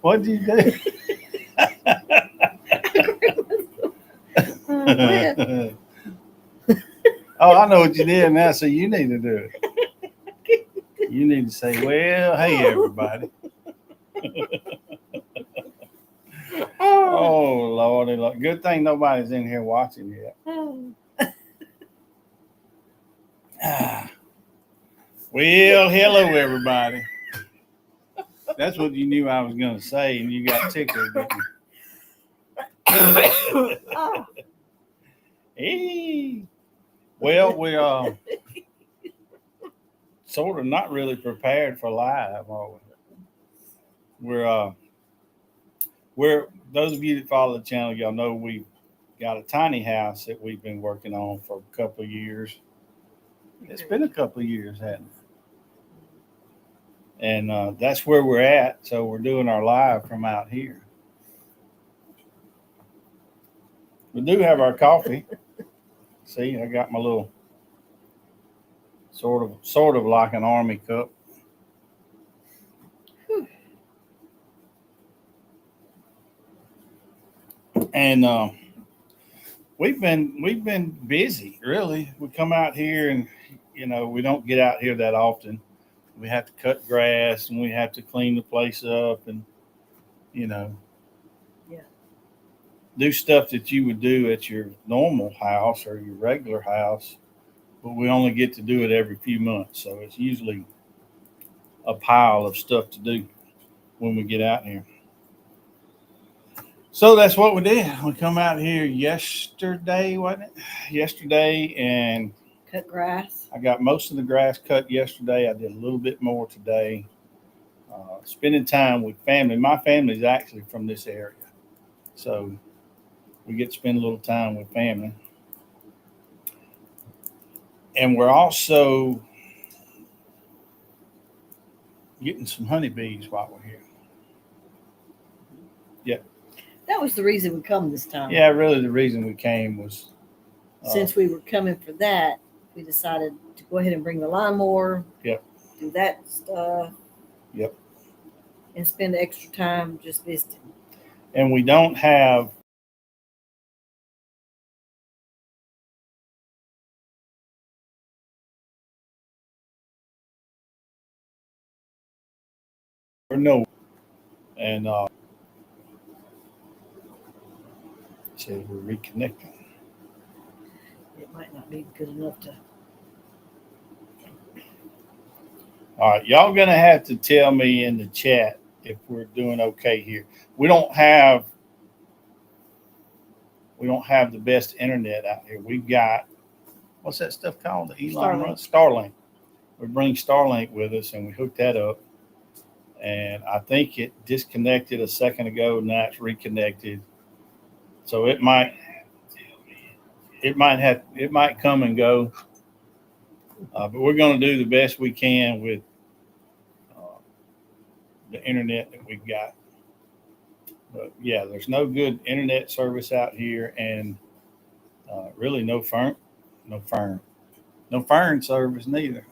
What'd you do? Go ahead. Oh, I know what you did now, so you need to do it. You need to say, well, hey, everybody. Oh, Lordy, Lord. Good thing nobody's in here watching yet. Ah. Well, hello, everybody. That's what you knew I was going to say, and you got tickled, didn't you? Oh. Hey. Well, we sort of not really prepared for live, are we? We're those of you that follow the channel, y'all know we've got a tiny house that we've been working on for a couple of years. It's been a couple of years, hasn't it? And that's where we're at. So we're doing our live from out here. We do have our coffee. See, I got my little sort of like an army cup. And we've been busy, really. We come out here and we don't get out here that often. We have to cut grass and we have to clean the place up and you know Yeah. do stuff that you would do at your normal house or your regular house, but we only get to do it every few months. So it's usually a pile of stuff to do when we get out here. So that's what we did. We come out here yesterday, wasn't it? Yesterday, and Cut grass. I got most of the grass cut yesterday. I did a little bit more today. Spending time with family. My family is actually from this area, so we get to spend a little time with family. And we're also getting some honeybees while we're here. Yeah, That was the reason we come this time. yeah. Really, the reason we came was Since we were coming for that, we decided to go ahead and bring the lawnmower. Yep. Do that stuff. Yep. And spend extra time just visiting. And we don't have or no, and so we're reconnecting. It might not be good enough to. All right, y'all gonna have to tell me in the chat if we're doing okay here. We don't have the best internet out here. We've got what's that stuff called? The Elon Musk Starlink. We bring Starlink with us, and we hook that up. And I think it disconnected a second ago, and now it's reconnected. So it might come and go, but we're going to do the best we can with uh, the internet that we've got. But yeah, there's no good internet service out here, and really no phone service neither.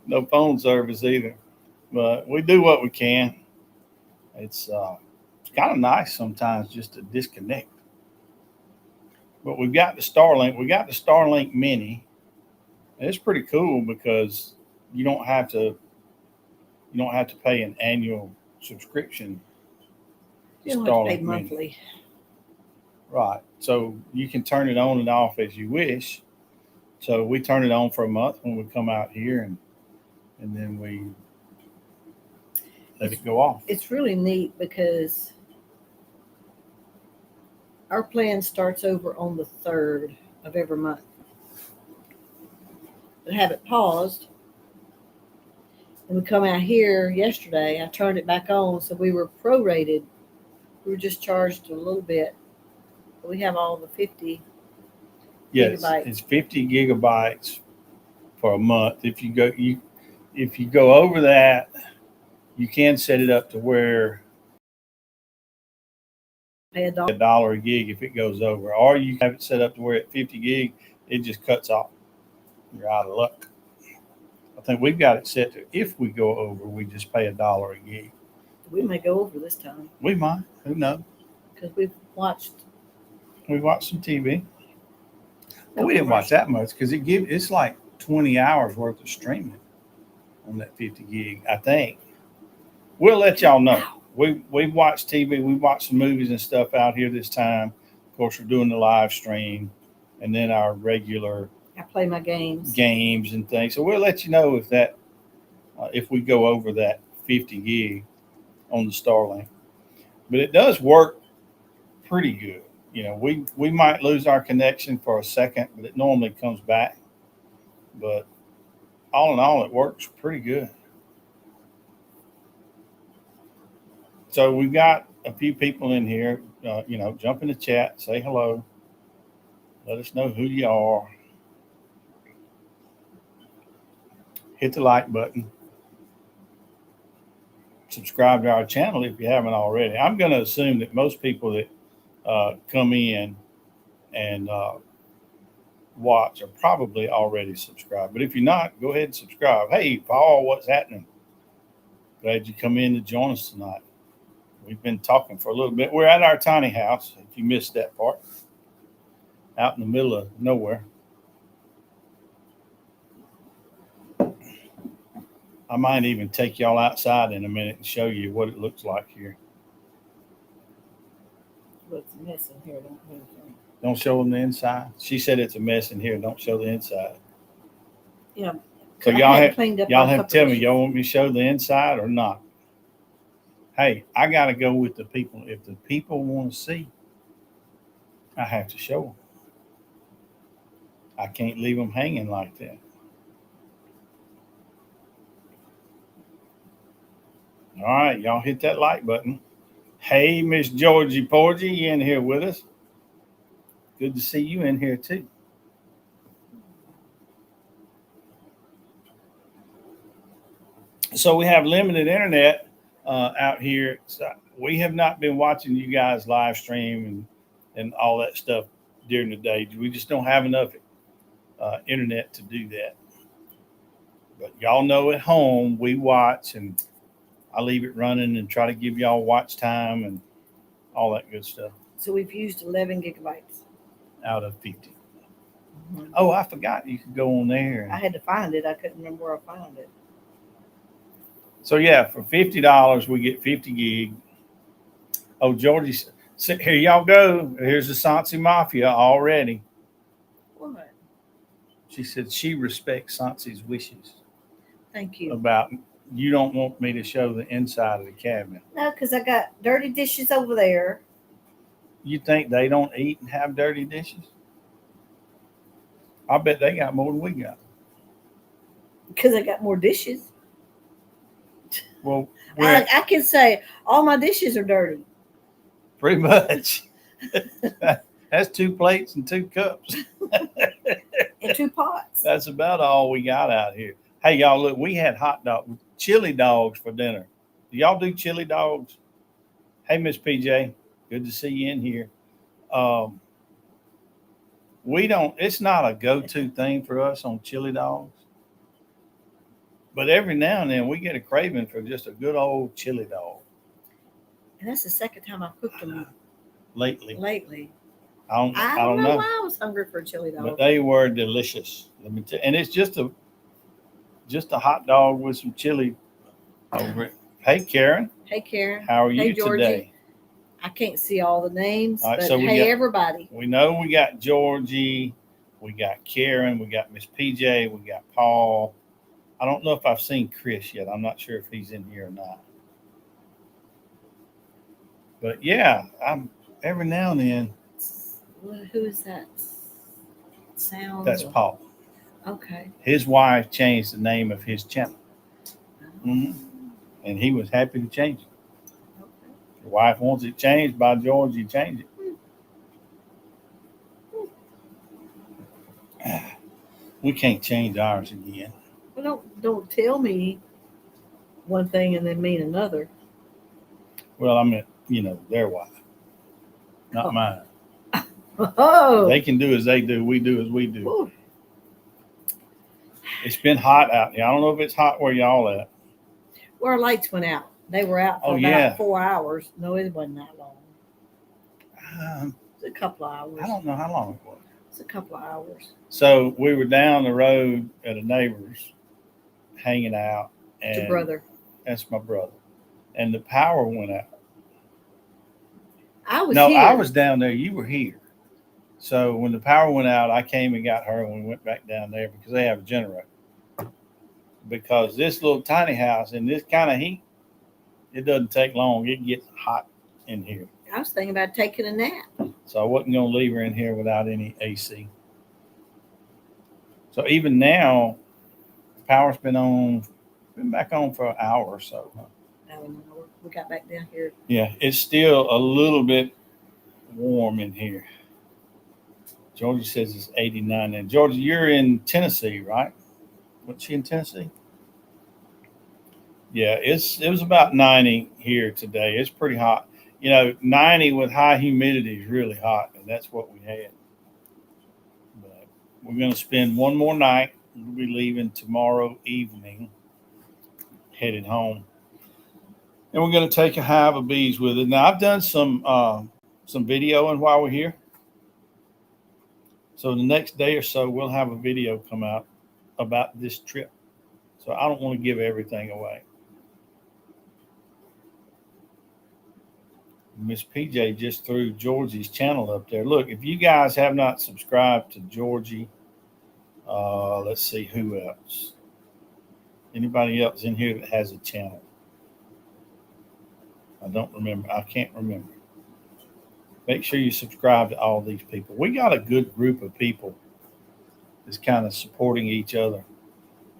No phone service either. But we do what we can. It's kind of nice sometimes just to disconnect. But we've got the Starlink. We got the Starlink Mini. And it's pretty cool because you don't have to you don't have to pay an annual subscription to You don't have to pay Starlink Mini. monthly. Right. So you can turn it on and off as you wish. So we turn it on for a month when we come out here, and then we let it go off. It's really neat because our plan starts over on the 3rd of every month. But have it paused. And we come out here yesterday. I turned it back on, so we were prorated. We were just charged a little bit. But we have all the 50 Yes, gigabytes. it's 50 gigabytes for a month. If you go over that, you can set it up to where Pay $1 a gig if it goes over, or you have it set up to where at 50 gig it just cuts off. you're out of luck. I think we've got it set to if we go over, we just pay $1 a gig. We may go over this time We might. Who knows? because we've watched. We watched some TV. But No we didn't watch commercial. that much because it's like 20 hours worth of streaming on that 50 gig, I think. We'll let y'all know. We watched TV, we watched some movies and stuff out here this time. Of course, we're doing the live stream and then our regular I play my games. games and things. So we'll let you know if we go over that 50 gig on the Starlink. But it does work pretty good. You know, we might lose our connection for a second, but it normally comes back. But all in all, it works pretty good. So we've got a few people in here. Jump in the chat, say hello. Let us know who you are. Hit the like button. Subscribe to our channel if you haven't already. I'm going to assume that most people that come in and watch are probably already subscribed. But if you're not, go ahead and subscribe. Hey, Paul, what's happening? Glad you come in to join us tonight. We've been talking for a little bit. We're at our tiny house, if you missed that part, out in the middle of nowhere. I might even take y'all outside in a minute and show you what it looks like here. Well, it's a mess in here. Don't do anything. Don't show them the inside. She said it's a mess in here. Don't show the inside. Yeah. So I y'all had have cleaned up y'all our have to couple tell of me days. y'all want me to show the inside or not. Hey, I got to go with the people. If the people want to see, I have to show them. I can't leave them hanging like that. All right, y'all hit that like button. Hey, Miss Georgie Porgy, you in here with us? Good to see you in here too. So we have limited internet out here. So we have not been watching you guys live stream and all that stuff during the day. We just don't have enough internet to do that. But y'all know at home we watch, and I leave it running and try to give y'all watch time and all that good stuff So we've used 11 gigabytes. out of 50. Mm-hmm. Oh, I forgot you could go on there. I had to find it. I couldn't remember where I found it. So yeah, for $50 we get 50 gig. Oh, Georgie, here y'all go. Here's the Sansi Mafia already. What? She said she respects Sansi's wishes Thank you. about you don't want me to show the inside of the cabinet. No, because I got dirty dishes over there. You think they don't eat and have dirty dishes? I bet they got more than we got. Because I got more dishes. Well, I can say all my dishes are dirty. pretty much. That's 2 plates and 2 cups. And 2 pots. That's about all we got out here. Hey, y'all, look, we had chili dogs for dinner. Do y'all do chili dogs? Hey, Miss PJ, good to see you in here. It's not a go-to thing for us on chili dogs. But every now and then we get a craving for just a good old chili dog. And that's the second time I've cooked them Lately. I don't know why I was hungry for a chili dog. But they were delicious. Let me tell you. And it's just a hot dog with some chili over it. Hey, Karen. Hey, Karen. How are you Hey, Georgie. today? I can't see all the names, All right, but so hey, everybody. We know we got Georgie, we got Karen, we got Miss PJ, we got Paul. I don't know if I've seen Chris yet. I'm not sure if he's in here or not. But yeah, I'm every now and then. Who is that? Sounds. That's Paul. Okay. His wife changed the name of his channel. Mm-hmm. And he was happy to change it. Okay. Your wife wants it changed by George, you change it. We can't change ours again. Well, don't tell me one thing and then mean another. Well, I meant, their wife, not mine. Oh. They can do as they do. We do as we do. Ooh. It's been hot out here. I don't know if it's hot where y'all at. Well, our lights went out. They were out for Oh, about yeah. 4 hours. No, it wasn't that long. It's a couple of hours. I don't know how long it was. It's a couple of hours. So we were down the road at a neighbor's hanging out. And Your brother. That's my brother. And the power went out. I was No, here. I was down there. You were here. So when the power went out, I came and got her and we went back down there because they have a generator. Because this little tiny house in this kind of heat, it doesn't take long. It gets hot in here. I was thinking about taking a nap. So I wasn't going to leave her in here without any AC. So even now, the power's been back on for an hour or so. I don't know. We got back down here. Yeah, it's still a little bit warm in here. Georgia says it's 89. And Georgia, you're in Tennessee, right? What's she in Tennessee? Yeah, it was about 90 here today. It's pretty hot. 90 with high humidity is really hot, and that's what we had. But we're going to spend one more night. We'll be leaving tomorrow evening, headed home. And we're going to take a hive of bees with it. Now, I've done some videoing while we're here. So the next day or so, we'll have a video come out about this trip. So I don't want to give everything away. Miss PJ just threw Georgie's channel up there. Look, if you guys have not subscribed to Georgie, let's see who else. Anybody else in here that has a channel? I don't remember. I can't remember. Make sure you subscribe to all these people. We got a good group of people that's kind of supporting each other.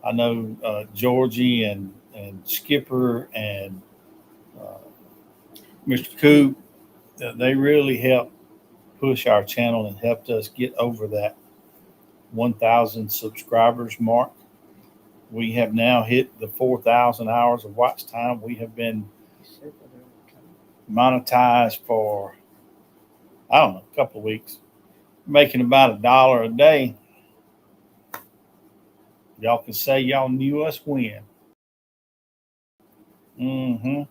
I know Georgie and Skipper and Mr. Coop, they really helped push our channel and helped us get over that 1,000 subscribers mark. We have now hit the 4,000 hours of watch time. We have been monetized for, I don't know, a couple of weeks, making about $1 a day. Y'all can say y'all knew us when. Mm-hmm.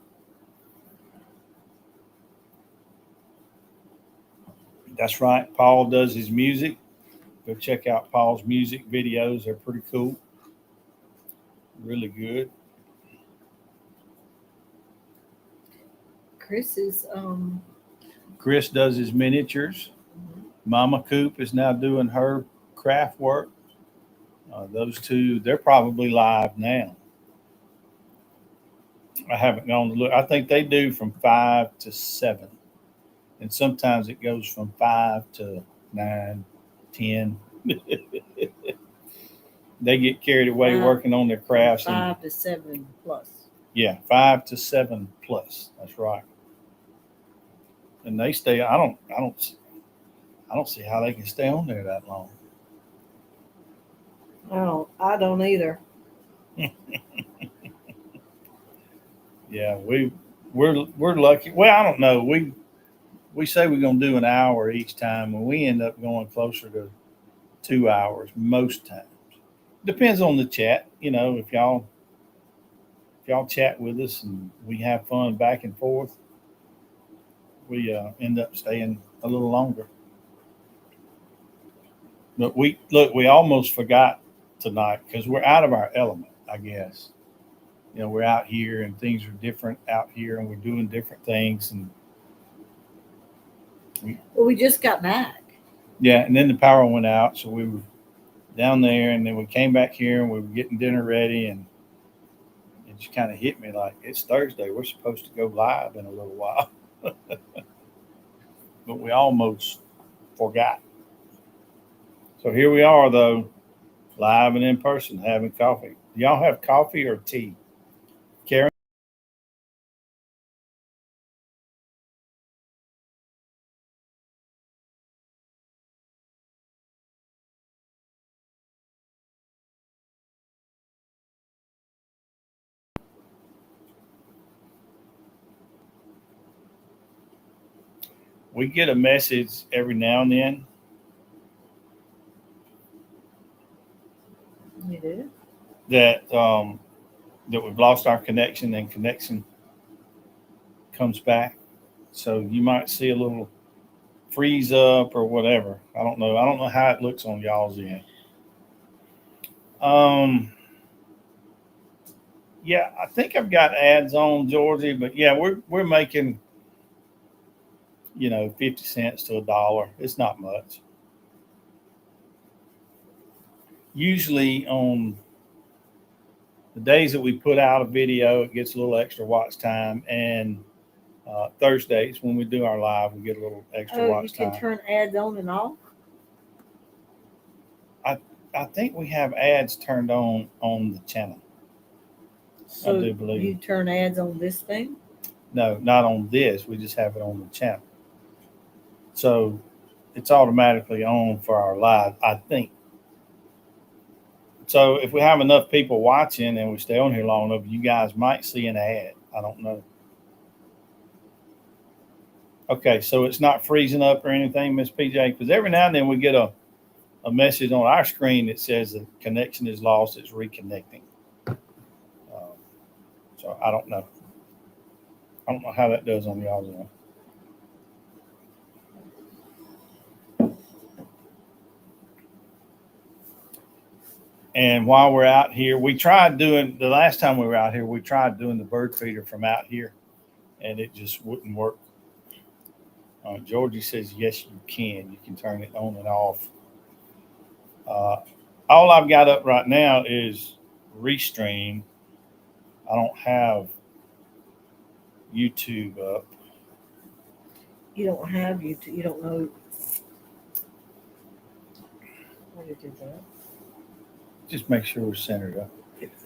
That's right. Paul does his music. Go check out Paul's music videos. They're pretty cool. Really good. Chris does his miniatures. Mm-hmm. Mama Coop is now doing her craft work. Those two, they're probably live now. I haven't gone to look. I think they do from 5 to 7. And sometimes it goes from 5 to 9, 10. They get carried away working on their crafts. 5 to 7 plus. Yeah, 5 to 7 plus. That's right. And they stay. I don't see how they can stay on there that long. I don't either. Yeah, we're lucky. Well, I don't know. We say we're going to do an hour each time, and we end up going closer to 2 hours most times. Depends on the chat. If y'all chat with us and we have fun back and forth, we end up staying a little longer. But we almost forgot tonight because we're out of our element, I guess. We're out here and things are different out here and we're doing different things. And we just got back. Yeah, and then the power went out, so we were down there, and then we came back here and we were getting dinner ready, and it just kind of hit me like it's Thursday. We're supposed to go live in a little while. But we almost forgot. So here we are, though, live and in person, having coffee. Do y'all have coffee or tea? Karen? We get a message every now and then. You do? that that we've lost our connection, and connection comes back. So you might see a little freeze up or whatever. I don't know. I don't know how it looks on y'all's end. Um, yeah, I think I've got ads on, Georgie, but yeah, we're making 50 cents to $1. It's not much. Usually on the days that we put out a video, it gets a little extra watch time, and Thursdays when we do our live, we get a little extra Oh, you watch can time. turn ads on and off? I think we have ads turned on the channel. So do believe. you turn ads on this thing? No, not on this. We just have it on the channel. So it's automatically on for our live, I think. So if we have enough people watching and we stay on here long enough, you guys might see an ad. I don't know. Okay, so it's not freezing up or anything, Miss PJ, because every now and then we get a message on our screen that says the connection is lost, it's reconnecting. So I don't know. I don't know how that does on y'all's end. And while we're out here, we tried doing the last time we were out here, we tried doing the bird feeder from out here, and it just wouldn't work. Georgie says, yes, you can. You can turn it on and off. All I've got up right now is Restream. I don't have YouTube up. You don't have YouTube. You don't know. How to do that? Just make sure we're centered up.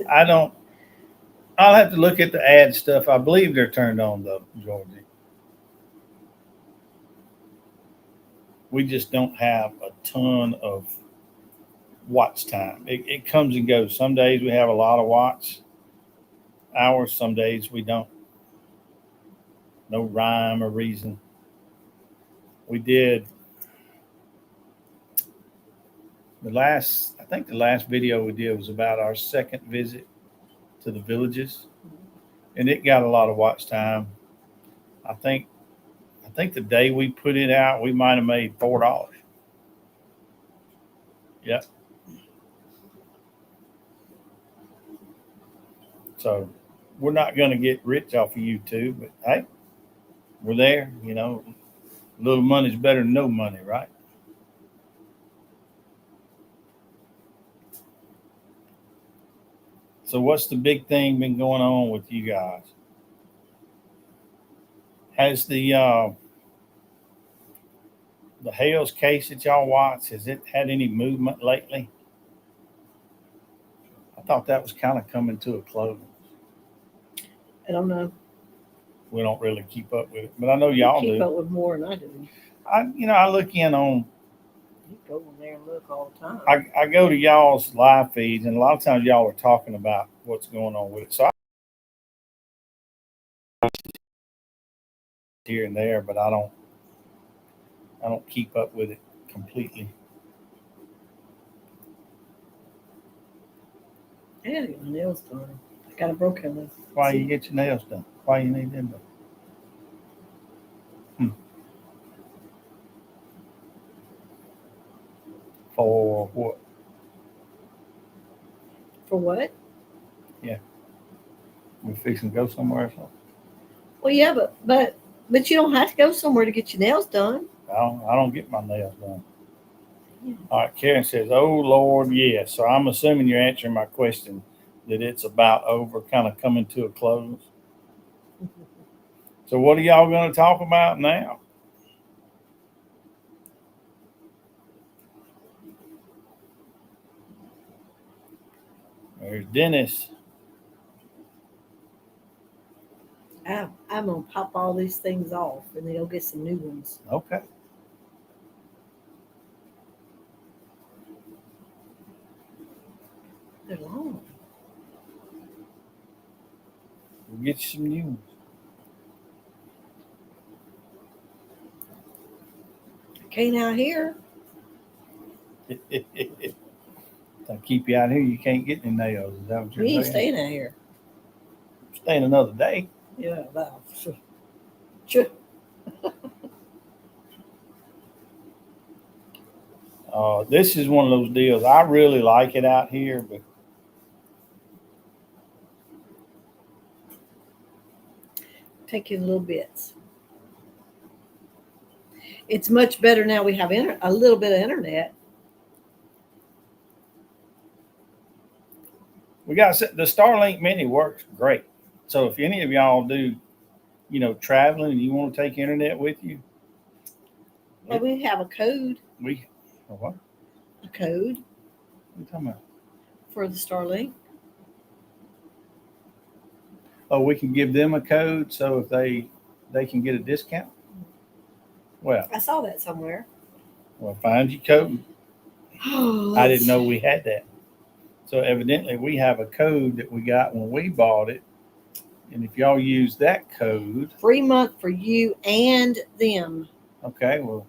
I'll have to look at the ad stuff. I believe they're turned on though, Georgie. We just don't have a ton of watch time. It comes and goes. Some days we have a lot of watch hours. Some days we don't. No rhyme or reason. We did I think the last video we did was about our second visit to the villages, and it got a lot of watch time. I think the day we put it out, we might have made $4. Yep. So we're not going to get rich off of YouTube, but hey, we're there. Little money's better than no money, right? So what's the big thing been going on with you guys? Has the Hales case that y'all watched, has it had any movement lately? I thought that was kind of coming to a close. I don't know. We don't really keep up with it, but I know y'all keep do. up with more than I do. I look in on. You go in there and look all the time. I go to y'all's live feeds, and a lot of times y'all are talking about what's going on with it. So I here and there, but I don't keep up with it completely. I gotta get my nails done. I got a broken one. Why you get your nails done? Why you need them done? For what? For what? Yeah. We fixing to go somewhere or something? Well, yeah, but you don't have to go somewhere to get your nails done. I don't get my nails done. Yeah. All right, Karen says, oh, Lord, yes. So I'm assuming you're answering my question that it's about over, kind of coming to a close. So what are y'all going to talk about now? There's Dennis. I'm going to pop all these things off and then go get some new ones. Okay. They're long. We'll get you some new ones. Can't out here. They keep you out here. You can't get any nails. Is that what you're We ain't saying? staying out here. Staying another day. Yeah, wow. Sure. This is one of those deals. I really like it out here, but Take in little bits. It's much better now we have a little bit of internet. we got the Starlink Mini works great. So if any of y'all do, traveling and you want to take internet with you, But we have a code. we what? A code What are you talking about? for the Starlink. Oh, we can give them a code so if they can get a discount. Well, I saw that somewhere. find your code. Oh, I didn't know we had that. So evidently we have a code that we got when we bought it. And if y'all use that code, free month for you and them. okay, well,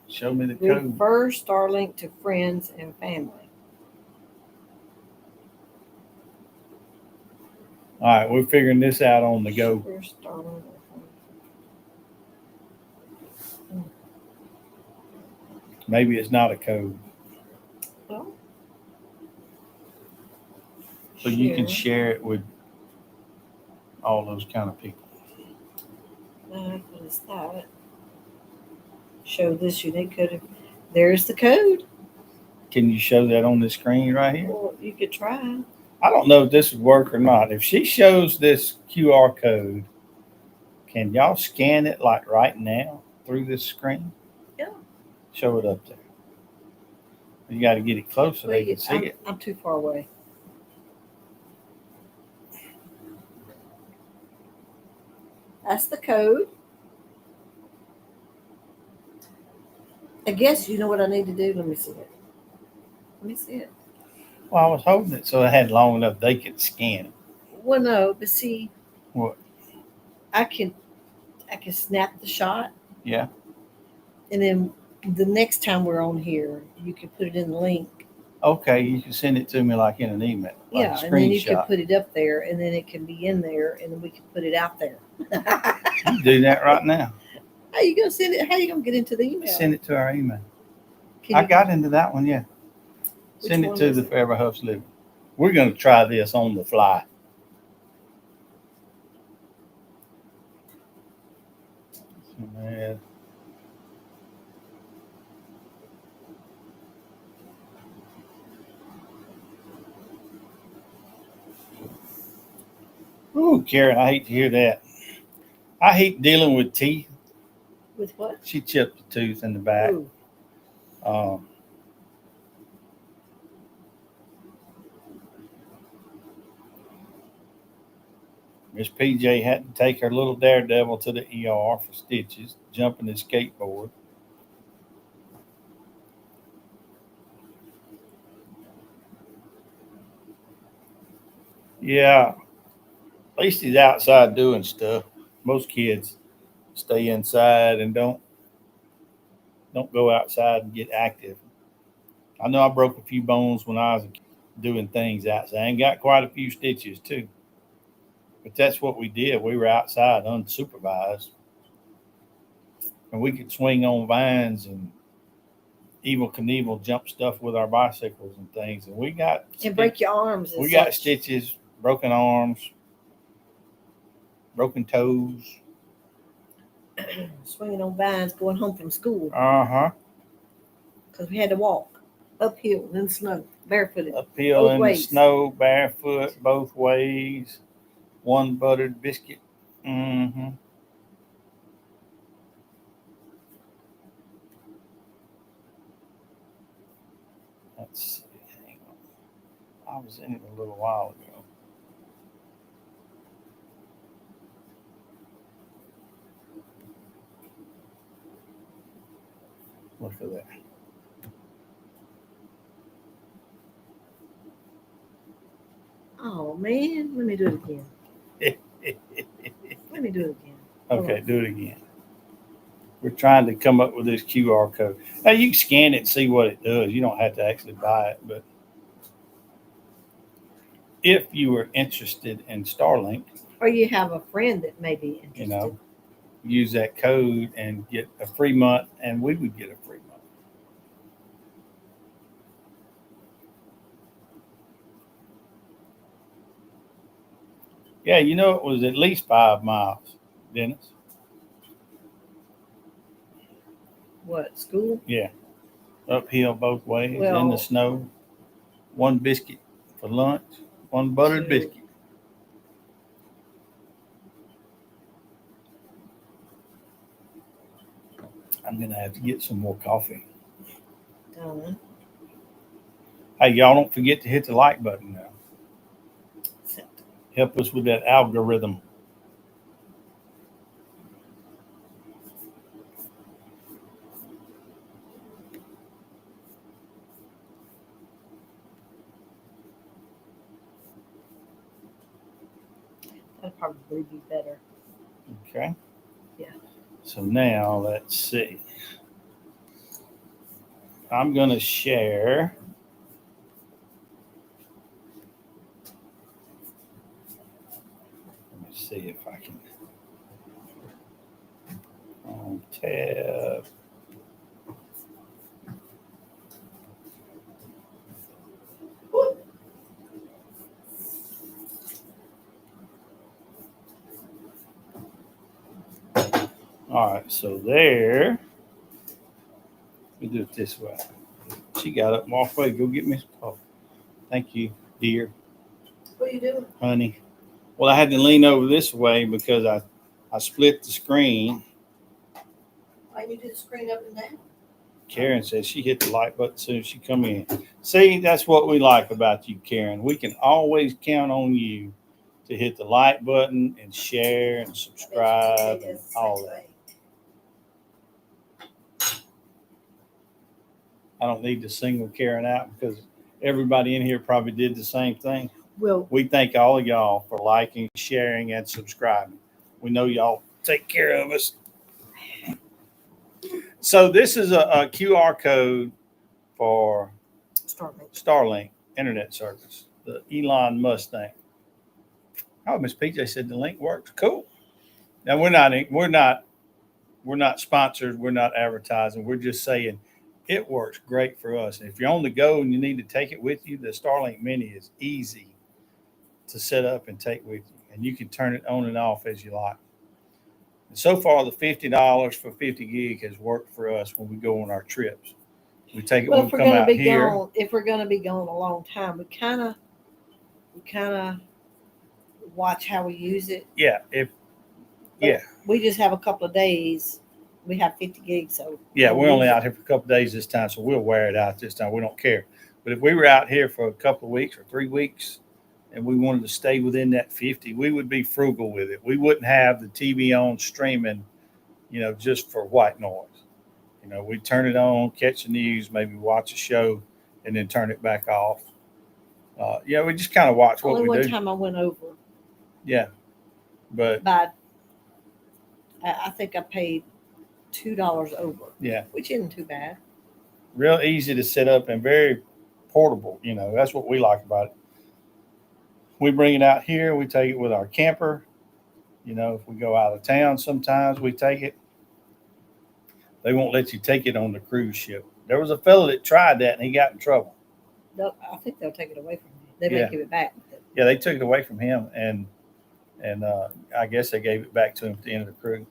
show me the code. Refer Starlink to friends and family. All right, we're figuring this out on the go. Starlink. Maybe it's not a code. Well, So you can share it with all those kind of people. What is that? Show this unique code. There's the code. Can you show that on the screen right here? Well, you could try. I don't know if this would work or not. If she shows this QR code, can y'all scan it like right now through this screen? Yeah. Show it up there. You got to get it close so they can see it. I'm too far away. That's the code. I guess you know what I need to do. Let me see it. Let me see it. Well, I was holding it so I had long enough they could scan it. Well, no, but see. What? I can snap the shot. Yeah. And then the next time we're on here, you can put it in the link. Okay, you can send it to me like in an email. Like yeah, and then you can put it up there, and then it can be in there, and then we can put it out there. You do that right now. How you gonna send it? How you gonna get into the email? Send it to our email. I got into that one, yeah. Send it to the Forever Huffs Living. We're going to try this on the fly. Man. Ooh, Karen, I hate to hear that. I hate dealing with teeth. With what? She chipped a tooth in the back. Miss PJ had to take her little daredevil to the ER for stitches, jumping his skateboard. Yeah, at least he's outside doing stuff. Most kids stay inside and don't go outside and get active. I know I broke a few bones when I was doing things outside and got quite a few stitches too. But that's what we did. We were outside unsupervised. And we could swing on vines and Evel Knievel jump stuff with our bicycles and things. And we got... And break your arms. We got stitches, broken arms, broken toes. Swinging on vines going home from school. Uh-huh. Because we had to walk uphill in the snow, barefooted. Uphill in the snow, barefoot, both ways. One buttered biscuit. Mm-hmm. Let's see. Hang on. I was in it a little while ago. Look at that. Oh, man. Let me do it again. Let me do it again. Okay, do it again. We're trying to come up with this QR code. Now, you can scan it and see what it does. You don't have to actually buy it, but if you were interested in Starlink, Or you have a friend that may be interested. you know, use that code and get a free month, and we would get a free month. Yeah, you know, it was at least 5 miles, Dennis. What, school? Yeah, uphill both ways in the Well- snow. One biscuit for lunch, one buttered Shoot. biscuit. I'm gonna have to get some more coffee. Uh, Hey, y'all don't forget to hit the like button now. so- Help us with that algorithm. That'd probably be better. Okay. Yeah. So now let's see. I'm gonna share. Let me see if I can. On tab. All right, so there. We do it this way. She got up and walked away. Go get me some coffee. Thank you, dear What are you doing? honey. Well, I had to lean over this way because I split the screen. Why you do the screen up and down? Karen says she hit the like button as soon as she come in. See, that's what we like about you, Karen. We can always count on you to hit the like button and share and subscribe and all that. I don't need to single Karen out because everybody in here probably did the same thing. Well, We thank all of y'all for liking, sharing, and subscribing. We know y'all take care of us. So this is a QR code for Starlink internet service, the Elon Musk thing. Oh, Miss PJ said the link works. Cool. Now we're not sponsored. We're not advertising. We're just saying it works great for us. And if you're on the go and you need to take it with you, the Starlink Mini is easy to set up and take with you, and you can turn it on and off as you like. And so far, the $50 for 50 gig has worked for us when we go on our trips. We take it well, when we come out here. if we're gonna be gone a long time, we kind of watch how we use it. Yeah, We just have a couple of days. We have 50 gigs, so yeah, we'll we're only use out here for a couple of days this time, so we'll wear it out this time. We don't care. But if we were out here for a couple of weeks or 3 weeks, and we wanted to stay within that 50, we would be frugal with it. We wouldn't have the TV on streaming, just for white noise. We'd turn it on, catch the news, maybe watch a show, and then turn it back off. We just kind of watch what Only we one do. time I went over, Yeah, but but I think I paid $2 over, yeah, which isn't too bad. real easy to set up and very portable. That's what we like about it. We bring it out here. We take it with our camper. If we go out of town, sometimes we take it. They won't let you take it on the cruise ship. There was a fellow that tried that and he got in trouble. I think they'll take it away from me. They Yeah. may give it back. Yeah, they took it away from him, and I guess they gave it back to him at the end of the cruise.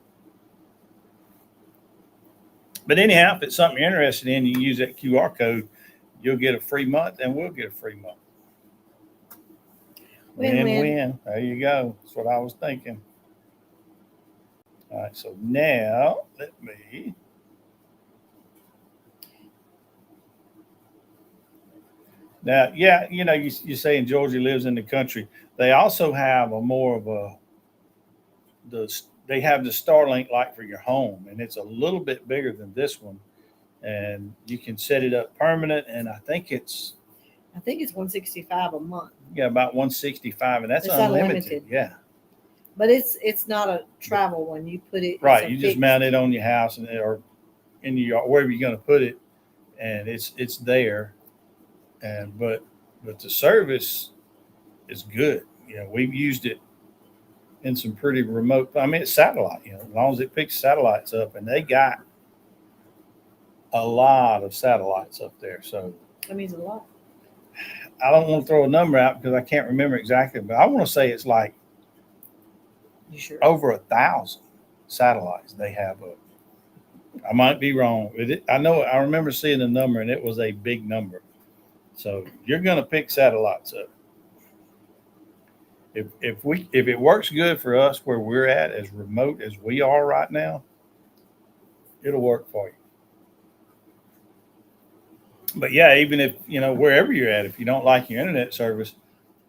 But anyhow, if it's something you're interested in, you use that QR code, you'll get a free month, and we'll get a free month. Win-win. There you go. That's what I was thinking. All right, so now let me. Now, yeah, you say in Georgia lives in the country. They also have they have the Starlink like for your home, and it's a little bit bigger than this one, and you can set it up permanent, and I think it's $165 a month. Yeah, about 165, and that's It's unlimited. unlimited. Yeah, But it's not a travel one. You put it right. it's a You just fixed- mount it on your house or in your yard, wherever you're going to put it, and it's there. And but the service is good. We've used it in some pretty remote. I mean, it's satellite. As long as it picks satellites up, and they got a lot of satellites up there. So That means a lot. I don't want to throw a number out because I can't remember exactly, but I want to say it's like You sure? over 1,000 satellites they have up. I might be wrong. I remember seeing the number, and it was a big number. So you're going to pick satellites up. If it works good for us where we're at, as remote as we are right now, it'll work for you. But yeah, even if wherever you're at, if you don't like your internet service,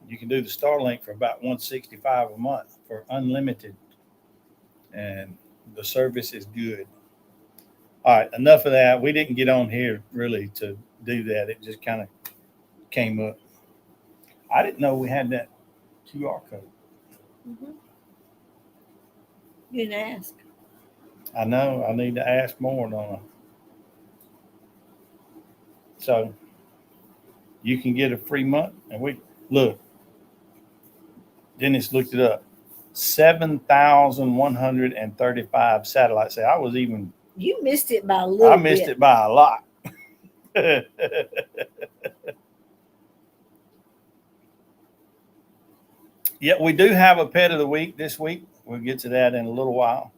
you can do the Starlink for about $165 a month for unlimited, and the service is good. All right, enough of that. We didn't get on here really to do that. It just kind of came up. I didn't know we had that QR code. Mm-hmm. You didn't ask. I know. I need to ask more, don't I? So you can get a free month, and we look. Dennis looked it up. 7,135 satellites. Say, You missed it by a little bit. I missed it by a lot. Yeah, we do have a pet of the week this week. We'll get to that in a little while.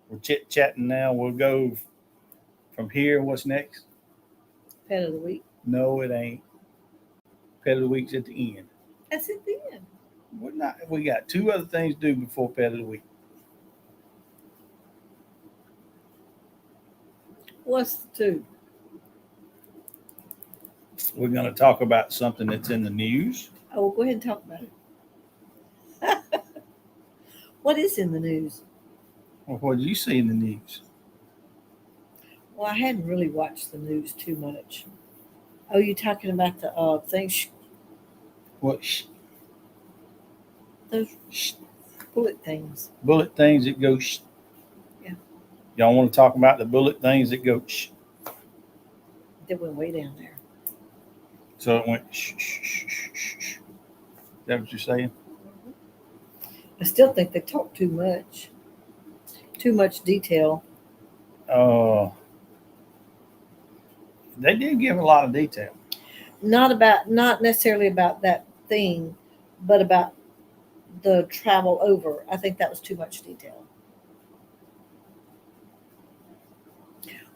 We're chit-chatting now. We'll go from here. What's next? Pet of the week. No, it ain't. Pet of the week's at the end. That's at the end. We got two other things to do before pet of the week. What's the two? We're going to talk about something that's in the news. Oh, well, go ahead and talk about it. What is in the news? Well, what did you see in the news? Well, I hadn't really watched the news too much. Oh, you talking about the things? What? Those bullet things. Bullet things that go. Yeah. Y'all want to talk about the bullet things that go? That went way down there. So it went. Is that what you're saying? I still think they talk too much. Too much detail. They did give a lot of detail. Not necessarily about that thing, but about the travel over. I think that was too much detail.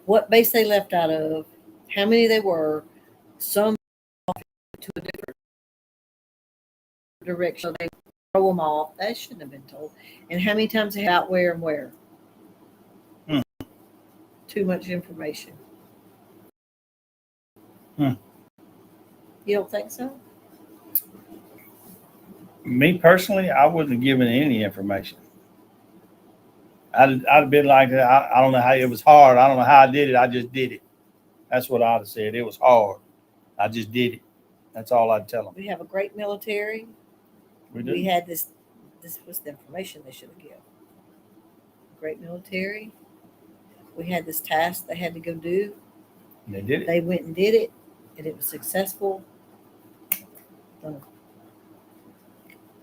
What base they left out of, how many they were, some to a different direction. So they throw them off. That shouldn't have been told. And how many times they out where and where. Too much information. You don't think so? Me personally, I wouldn't have given any information. I'd have been like, I don't know how it was hard. I don't know how I did it. I just did it. That's what I'd have said. It was hard. I just did it. That's all I'd tell them. We have a great military. We do. We had this was the information they should have given. Great military. We had this task they had to go do. And they did it. They went and did it, and it was successful. Done.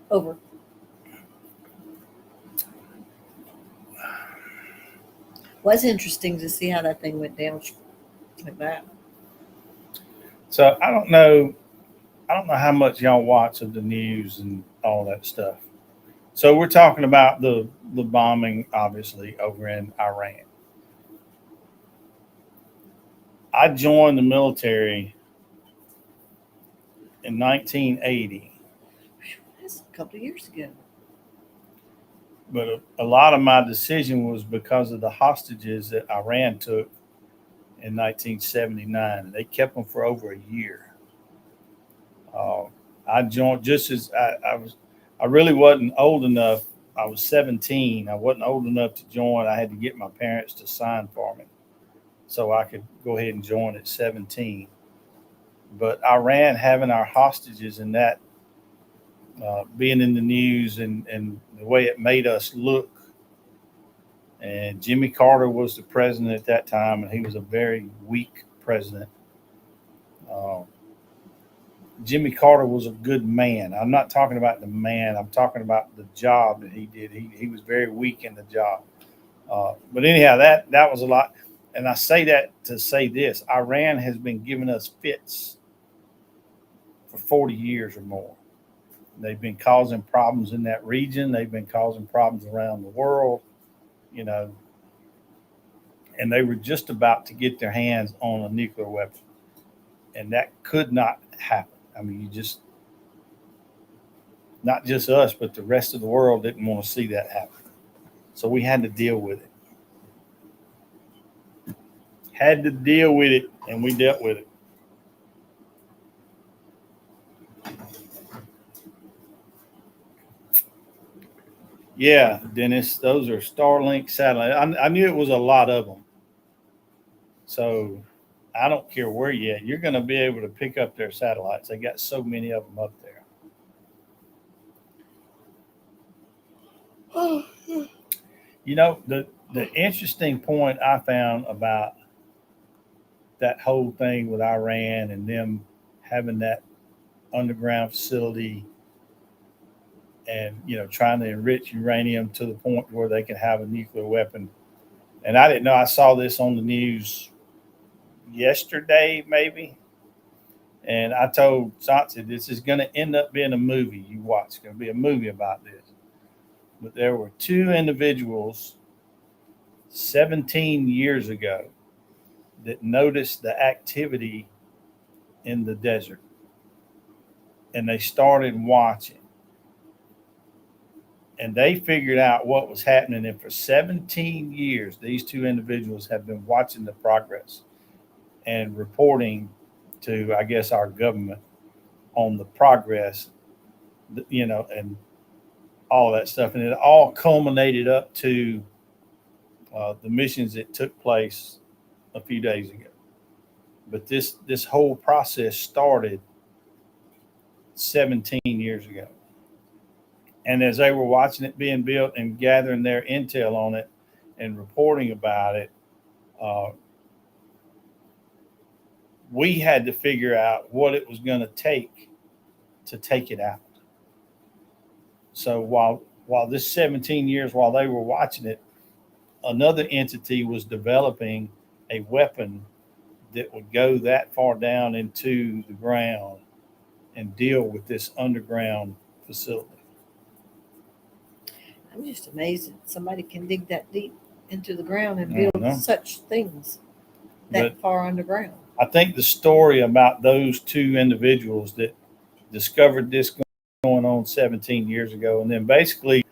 Over. Was interesting to see how that thing went down like that. So I don't know how much y'all watch of the news and all that stuff. So we're talking about the bombing, obviously, over in Iran. I joined the military in 1980. That's a couple of years ago. But a lot of my decision was because of the hostages that Iran took in 1979. They kept them for over a year. I joined just as I really wasn't old enough. I was 17. I wasn't old enough to join. I had to get my parents to sign for me so I could go ahead and join at 17. But Iran having our hostages and that being in the news and the way it made us look. And Jimmy Carter was the president at that time, and he was a very weak president. Uh, Jimmy Carter was a good man. I'm not talking about the man. I'm talking about the job that he did. He was very weak in the job. But anyhow, that was a lot. And I say that to say this: Iran has been giving us fits for 40 years or more. They've been causing problems in that region. They've been causing problems around the world. You know, and they were just about to get their hands on a nuclear weapon, and that could not happen. I mean, you just not just us, but the rest of the world didn't want to see that happen. So we had to deal with it. Had to deal with it, and we dealt with it. Yeah, Dennis, those are Starlink satellites. I knew it was a lot of them. So I don't care where you're at. You're going to be able to pick up their satellites. They got so many of them up there. You know, the interesting point I found about that whole thing with Iran and them having that underground facility and trying to enrich uranium to the point where they can have a nuclear weapon. And I didn't know. I saw this on the news yesterday, maybe. And I told Sansa, this is going to end up being a movie you watch. It's going to be a movie about this. But there were two individuals 17 years ago that noticed the activity in the desert. And they started watching. And they figured out what was happening. And for 17 years, these two individuals have been watching the progress and reporting to, I guess, our government on the progress, and all that stuff. And it all culminated up to the missions that took place a few days ago. But this whole process started 17 years ago. And as they were watching it being built and gathering their intel on it and reporting about it, uh, we had to figure out what it was going to take it out. So while this 17 years, while they were watching it, another entity was developing a weapon that would go that far down into the ground and deal with this underground facility. I'm just amazed that somebody can dig that deep into the ground and I build such things that But far underground. I think the story about those two individuals that discovered this going on 17 years ago and then basically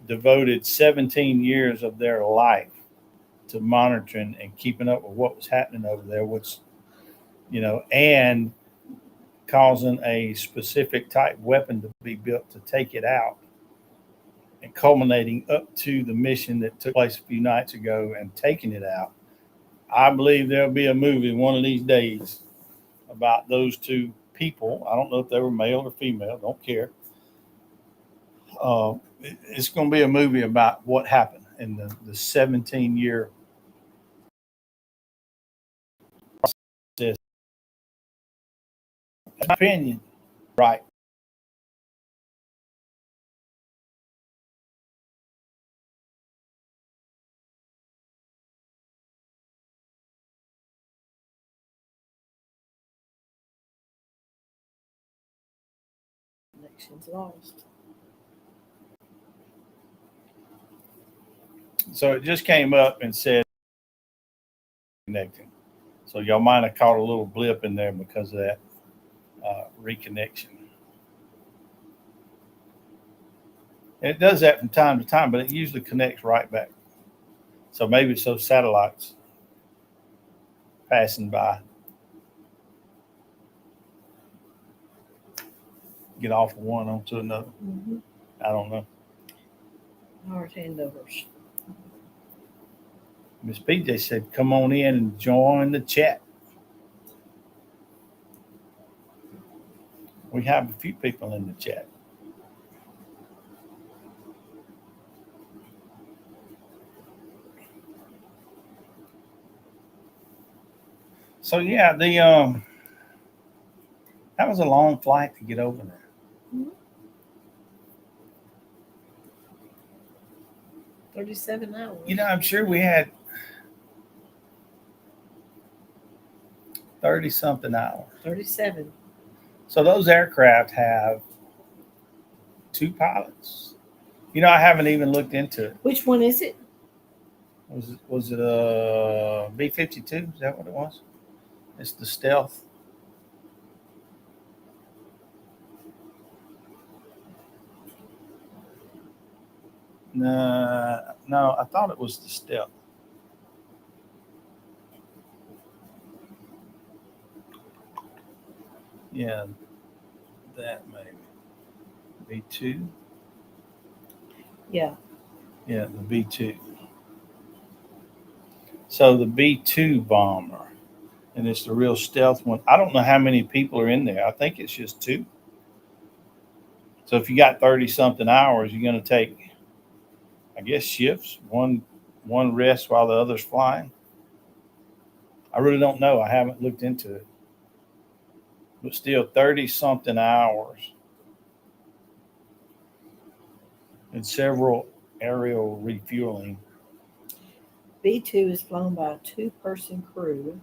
devoted 17 years of their life to monitoring and keeping up with what was happening over there, which, and causing a specific type weapon to be built to take it out and culminating up to the mission that took place a few nights ago and taking it out. I believe there'll be a movie one of these days about those two people. I don't know if they were male or female, don't care. It's going to be a movie about what happened in the 17-year process. In my opinion, right. Connections lost. So it just came up and said connecting. So y'all might have caught a little blip in there because of that reconnection. And it does that from time to time, but it usually connects right back. So maybe it's those satellites passing by. Get off of one onto another. Mm-hmm. I don't know. Hard handovers. Miss PJ said, come on in and join the chat. We have a few people in the chat. So yeah, That was a long flight to get over there. Mhm. 37 hours. You know, I'm sure we had 30 something hours. 37. So those aircraft have 2 pilots. You know, I haven't even looked into it. Which one is it? Was it a B-52? Is that what it was? It's the stealth. No, I thought it was the stealth. Yeah, that maybe. B2? Yeah. Yeah, the B2. So the B2 bomber, and it's the real stealth one. I don't know how many people are in there. I think it's just 2. So if you got 30 something hours, you're going to take, I guess, shifts, one rest while the other's flying. I really don't know. I haven't looked into it. But still 30 something hours and several aerial refueling. B2 is flown by a 2-person crew.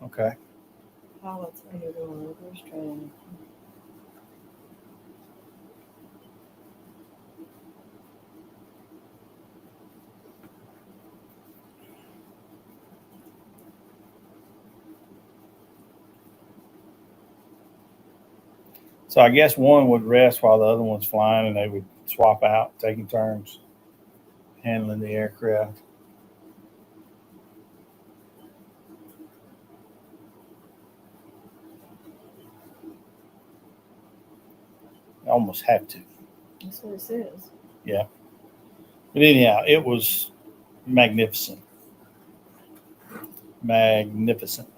Okay. Pilots undergoing rigorous training. So I guess one would rest while the other one's flying, and they would swap out, taking turns handling the aircraft. I almost have to. That's what it says. Yeah. But anyhow, it was magnificent. Magnificent.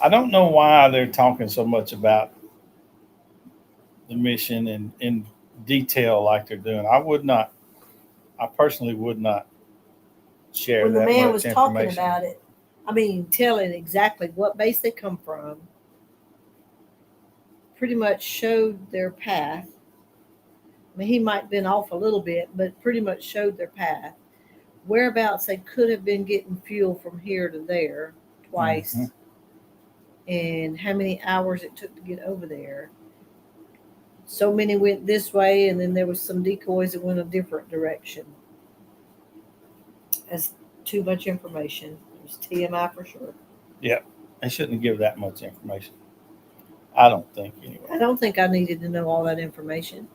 I don't know why they're talking so much about the mission and in detail like they're doing. I personally would not share When the that man much was talking information. about it, I mean, telling exactly what base they come from, pretty much showed their path. I mean, he might have been off a little bit, but pretty much showed their path. Whereabouts they could have been getting fuel from here to there twice, Mm-hmm. and how many hours it took to get over there. So many went this way, and then there was some decoys that went a different direction. That's too much information. It was TMI for sure. Yeah, they shouldn't give that much information. I don't think anyway. I don't think I needed to know all that information.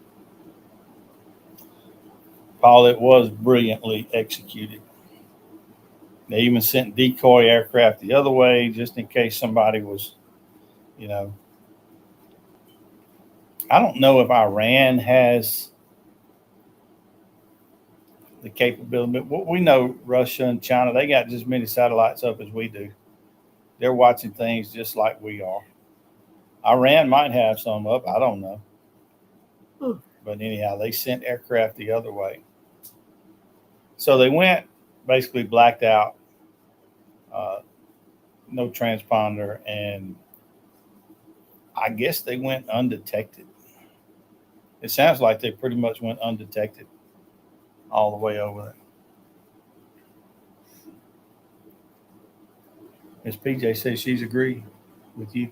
Paul, it was brilliantly executed. They even sent decoy aircraft the other way just in case somebody was, you know. I don't know if Iran has the capability, but we know Russia and China, they got just as many satellites up as we do. They're watching things just like we are. Iran might have some up. I don't know. But anyhow, they sent aircraft the other way. So they went basically blacked out, no transponder, and I guess they went undetected. It sounds like they pretty much went undetected all the way over there. Miss PJ says she's agreed with you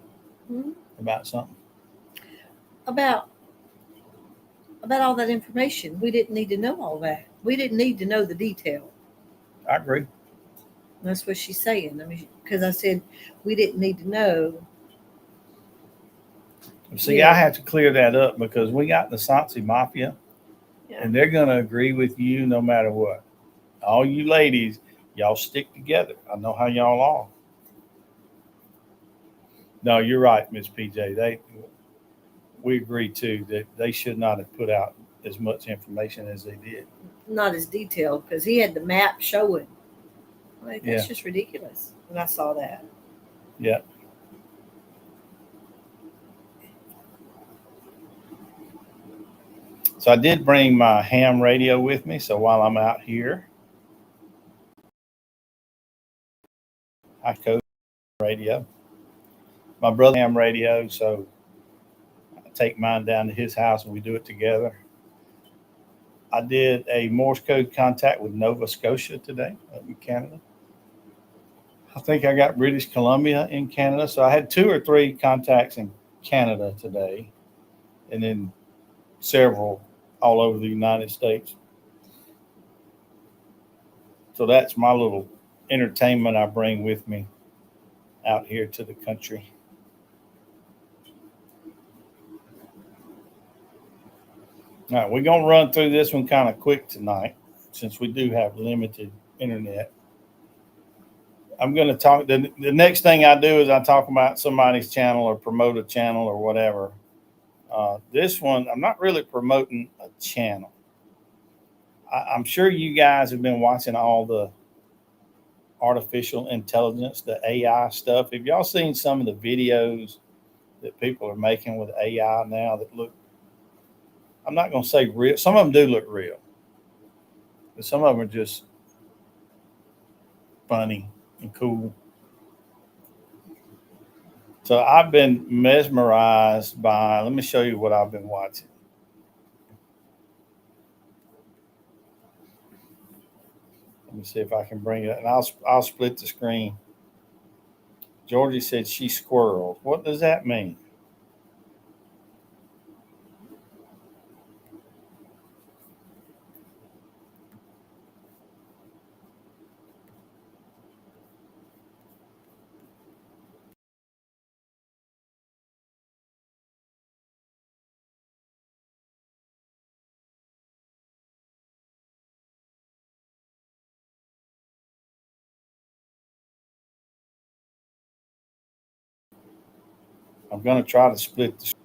about something. About all that information. We didn't need to know all that. We didn't need to know the detail. I agree. That's what she's saying. I mean, because I said we didn't need to know. See, I have to clear that up because we got the Sansi Mafia, and they're going to agree with you no matter what. All you ladies, y'all stick together. I know how y'all are. No, you're right, Miss PJ. We agree too that they should not have put out as much information as they did. Not as detailed because he had the map showing. Like, that's just ridiculous. When I saw that. Yeah. So I did bring my ham radio with me. So while I'm out here, I coach radio. My brother ham radio, so I take mine down to his house and we do it together. I did a Morse code contact with Nova Scotia today up in Canada. I think I got British Columbia in Canada. So I had 2 or 3 contacts in Canada today, and then several all over the United States. So that's my little entertainment I bring with me out here to the country. All right, we're going to run through this one kind of quick tonight since we do have limited internet. I'm going to talk. The next thing I do is I talk about somebody's channel or promote a channel or whatever. This one, I'm not really promoting a channel. I'm sure you guys have been watching all the artificial intelligence, the AI stuff. Have y'all seen some of the videos that people are making with AI now that look, I'm not going to say real. Some of them do look real, but some of them are just funny and cool. So I've been mesmerized by, let me show you what I've been watching. Let me see if I can bring it, and I'll split the screen. Georgie said she squirreled. What does that mean? I'm going to try to split the screen.